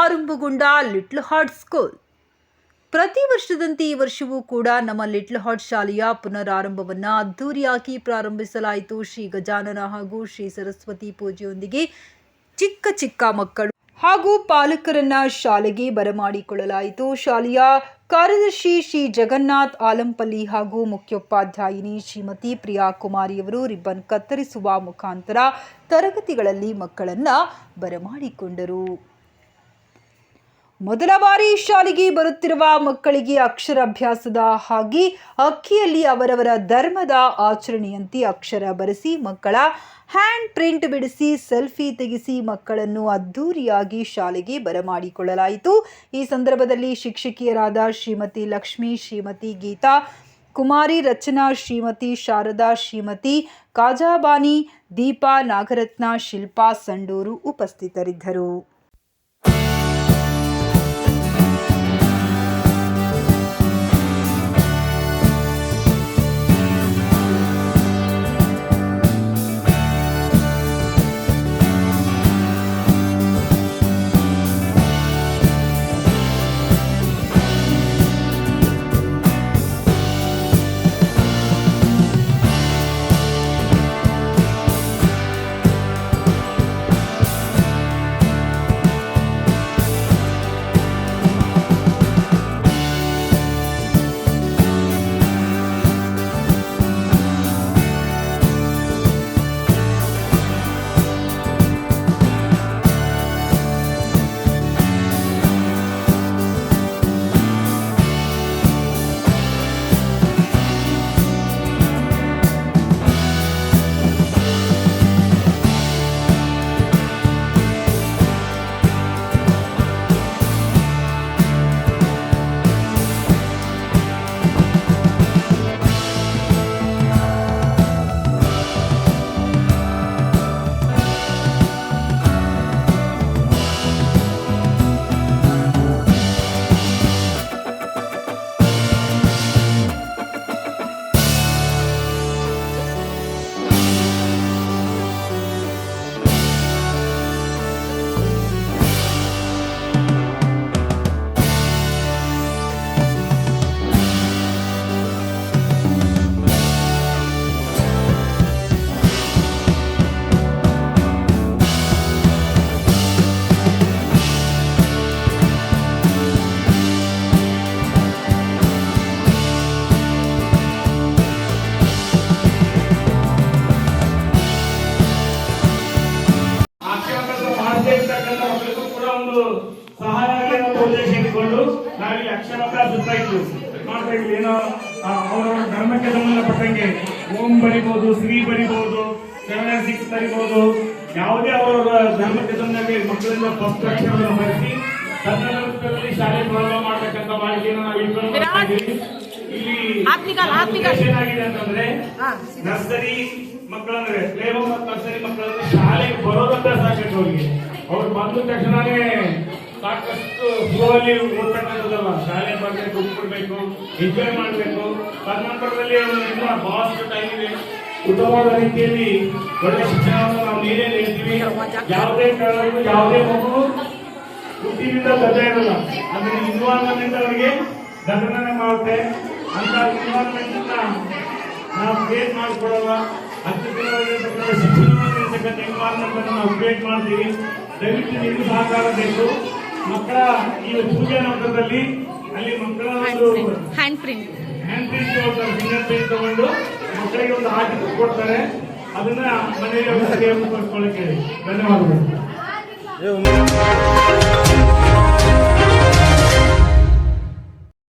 ಆರಂಭಗೊಂಡ little heart school. ಪ್ರತಿ ವರ್ಷದಂತೆ ಈ ವರ್ಷವೂ ಕೂಡ ನಮ್ಮ ಲಿಟ್ಲ್ ಹಾರ್ಟ್ ಶಾಲೆಯ ಪುನರಾರಂಭವನ್ನು ಅದ್ದೂರಿಯಾಗಿ ಪ್ರಾರಂಭಿಸಲಾಯಿತು. ಶ್ರೀ ಗಜಾನನ ಹಾಗೂ ಶ್ರೀ ಸರಸ್ವತಿ ಪೂಜೆಯೊಂದಿಗೆ ಚಿಕ್ಕ ಚಿಕ್ಕ ಮಕ್ಕಳು ಹಾಗೂ ಪಾಲಕರನ್ನ ಶಾಲೆಗೆ ಬರಮಾಡಿಕೊಳ್ಳಲಾಯಿತು. ಶಾಲೆಯ ಕಾರ್ಯದರ್ಶಿ ಶ್ರೀ ಜಗನ್ನಾಥ್ ಆಲಂಪಲ್ಲಿ ಹಾಗೂ ಮುಖ್ಯೋಪಾಧ್ಯಾಯಿನಿ ಶ್ರೀಮತಿ ಪ್ರಿಯಾ ಕುಮಾರಿಯವರು ರಿಬ್ಬನ್ ಕತ್ತರಿಸುವ ಮುಖಾಂತರ ತರಗತಿಗಳಲ್ಲಿ ಮಕ್ಕಳನ್ನ ಬರಮಾಡಿಕೊಂಡರು. ಮೊದಲ ಬಾರಿ ಶಾಲೆಗೆ ಬರುತ್ತಿರುವ ಮಕ್ಕಳಿಗೆ ಅಕ್ಷರಾಭ್ಯಾಸದ ಹಾಗೆ ಅಕ್ಕಿಯಲ್ಲಿ ಅವರವರ ಧರ್ಮದ ಆಚರಣೆಯಂತೆ ಅಕ್ಷರ ಬರೆಸಿ ಮಕ್ಕಳ ಹ್ಯಾಂಡ್ ಪ್ರಿಂಟ್ ಬಿಡಿಸಿ ಸೆಲ್ಫಿ ತೆಗೆಸಿ ಮಕ್ಕಳನ್ನು ಅದ್ದೂರಿಯಾಗಿ ಶಾಲೆಗೆ ಬರಮಾಡಿಕೊಳ್ಳಲಾಯಿತು. ಈ ಸಂದರ್ಭದಲ್ಲಿ ಶಿಕ್ಷಕಿಯರಾದ ಶ್ರೀಮತಿ ಲಕ್ಷ್ಮಿ, ಶ್ರೀಮತಿ ಗೀತಾ ಕುಮಾರಿ, ರಚನಾ, ಶ್ರೀಮತಿ ಶಾರದಾ, ಶ್ರೀಮತಿ ಕಾಜಾಬಾನಿ, ದೀಪಾ, ನಾಗರತ್ನ, ಶಿಲ್ಪಾ ಸಂಡೂರು ಉಪಸ್ಥಿತರಿದ್ದರು. ಸಹಾಯ ಉದ್ದೇಶ ಇಟ್ಕೊಂಡು ನಾವಿಲ್ಲಿ ಅಕ್ಷರಾಭ್ಯಾಸ ಮಾಡ್ತಾ ಇದ್ವಿ. ಏನೋ ಅವರವರ ಧರ್ಮಕ್ಕೆ ಸಂಬಂಧಪಟ್ಟಂಗೆ ಓಂ ಬರಿಬಹುದು, ಶ್ರೀ ಬರಿಬಹುದು, 7 ಬರಿಬಹುದು. ಯಾವುದೇ ಅವರವರ ಧರ್ಮಕ್ಕೆ ಸಂಬಂಧಕ್ಕೆ ಮಕ್ಕಳಿಂದ ಫಸ್ಟ್ ಅಕ್ಷರವನ್ನು ಬರೆಸಿ ತದನಂತರದಲ್ಲಿ ಶಾಲೆ ಪ್ರಾರಂಭ ಮಾಡತಕ್ಕಂಥ ಮಾಹಿತಿಯನ್ನು ನಾವು ಇಟ್ಕೊಂಡು ಇಲ್ಲಿ ಏನಾಗಿದೆ ಅಂತಂದ್ರೆ ನರ್ಸರಿ ಮಕ್ಕಳಂದ್ರೆ ಪ್ಲೇಹೋಮ್ ಮತ್ತು ನರ್ಸರಿ ಮಕ್ಕಳಂದ್ರೆ ಶಾಲೆಗೆ ಬರೋದಂತ ಸಾಕಷ್ಟು ಅವರಿಗೆ. ಅವ್ರು ಬಂದ ತಕ್ಷಣನೇ ಸಾಕಷ್ಟು ಫ್ಲೋಲ್ಲಿ ಓದ್ತಕ್ಕಂಥದ್ದಲ್ಲ, ಶಾಲೆ ಬರಬೇಕು, ಕೊಡ್ಬೇಕು, ಎಂಜಾಯ್ ಮಾಡಬೇಕು. ತದನಂತರದಲ್ಲಿ ಇನ್ನೂ ಬಹಳಷ್ಟು ಟೈಮ್ ಇದೆ. ಉತ್ತಮವಾದ ರೀತಿಯಲ್ಲಿ ಒಳ್ಳೆ ಶಿಕ್ಷಣವನ್ನು ನಾವು ನೀರೇನು ಹೇಳ್ತೀವಿ. ಯಾವುದೇ ಕಾರಣಕ್ಕೂ ಯಾವುದೇ ಮಗು ಹುಟ್ಟಿನಿಂದ ಗಜ ಇರಲ್ಲ. ಅಂದ್ರೆ ಇನ್ವಾಲ್ವ್ಮೆಂಟ್ ಅವರಿಗೆ ಗಜನೇ ಮಾಡುತ್ತೆ. ಅಂತ ಇನ್ವಾಲ್ವ್ಮೆಂಟ್ ನಾವು ಕ್ರಿಯೇಟ್ ಮಾಡಿಕೊಡಲ್ಲ. ಅತ್ಯುತ್ತಮವಾಗಿರ್ತಕ್ಕಂಥ ಶಿಕ್ಷಣವಾಗಿರ್ತಕ್ಕಂಥ ಇನ್ವಾಲ್ವ್ಮೆಂಟ್ ಅನ್ನು ನಾವು ಕ್ರಿಯೇಟ್ ಮಾಡ್ತೀವಿ. ದಯವಿಟ್ಟು ನೀವು ಸಹಕಾರ ಬೇಕು. ಮಕ್ಕಳ ಈ ಪೂಜೆ ನಂತರದಲ್ಲಿ ಅಲ್ಲಿ ಮಕ್ಕಳ ಒಂದು ಹ್ಯಾಂಡ್ ಪ್ರಿಂಟ್ ತಗೊಳ್ತಾರೆ, ಫಿಂಗರ್ ಪ್ರಿಂಟ್ ತಗೊಂಡು ಮಕ್ಕಳಿಗೆ ಒಂದು ಆರ್ಟ್ ಕೊಡ್ತಾರೆ. ಅದನ್ನ ಮನೆಯಲ್ಲಿ ಒಂದು ಸರಿಯಾಗಿ ಪಡ್ಕೊಳ್ಳಕ್ಕೆ ಧನ್ಯವಾದಗಳು.